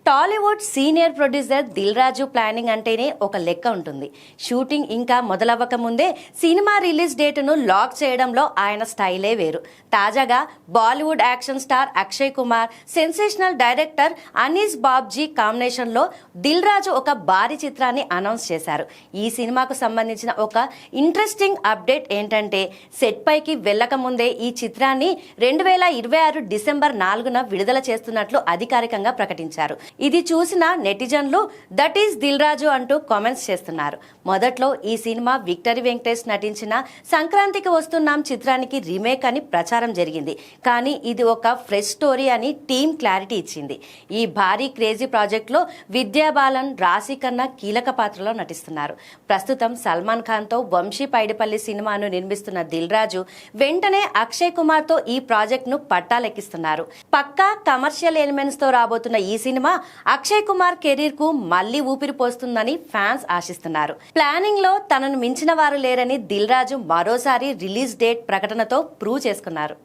Tollywood senior producer Dil Raju planning అంటేనే ఒక లెక్క ఉంటుంది. షూటింగ్ ఇంకా మొదలవ్వక ముందే సినిమా రిలీజ్ డేటును లాక్ చేయడంలో ఆయన స్టైలే వేరు. తాజాగా Bollywood action star Akshay Kumar, sensational director Anees Babji కాంబినేషన్లో దిల్ రాజు ఒక భారీ చిత్రాన్ని అనౌన్స్ చేశారు. ఈ సినిమాకు సంబంధించిన ఒక ఇంట్రెస్టింగ్ అప్డేట్ ఏంటంటే, సెట్ పైకి వెళ్ళక ముందే ఈ చిత్రాన్ని 2026 డిసెంబర్ 4న విడుదల చేస్తున్నట్లు అధికారికంగా ప్రకటించారు. ఇది చూసిన నెటిజన్లు దట్ ఈస్ దిల్ రాజు అంటూ కామెంట్స్ చేస్తున్నారు. మొదట్లో ఈ సినిమా విక్టరీ వెంకటేష్ నటించిన సంక్రాంతికి వస్తున్నాం చిత్రానికి రీమేక్ అని ప్రచారం జరిగింది. కానీ ఇది ఒక ఫ్రెష్ స్టోరీ అని టీం క్లారిటీ ఇచ్చింది. ఈ భారీ క్రేజీ ప్రాజెక్ట్లో విద్యా బాలన్, రాశి ఖన్నా కీలక పాత్రలో నటిస్తున్నారు. ప్రస్తుతం సల్మాన్ ఖాన్తో వంశీ పైడిపల్లి సినిమాను నిర్మిస్తున్న దిల్ రాజు వెంటనే అక్షయ్ కుమార్తో ఈ ప్రాజెక్ట్ను పట్టాలెక్కిస్తున్నారు. పక్కా కమర్షియల్ ఎలిమెంట్స్ తో రాబోతున్న ఈ సినిమా అక్షయ్ కుమార్ కెరీర్ కు మళ్లీ ఊపిరి పోస్తుందని ఫ్యాన్స్ ఆశిస్తున్నారు. ప్లానింగ్ లో తనను మించిన వారు లేరని దిల్ రాజు మరోసారి రిలీజ్ డేట్ ప్రకటనతో ప్రూవ్ చేసుకున్నారు.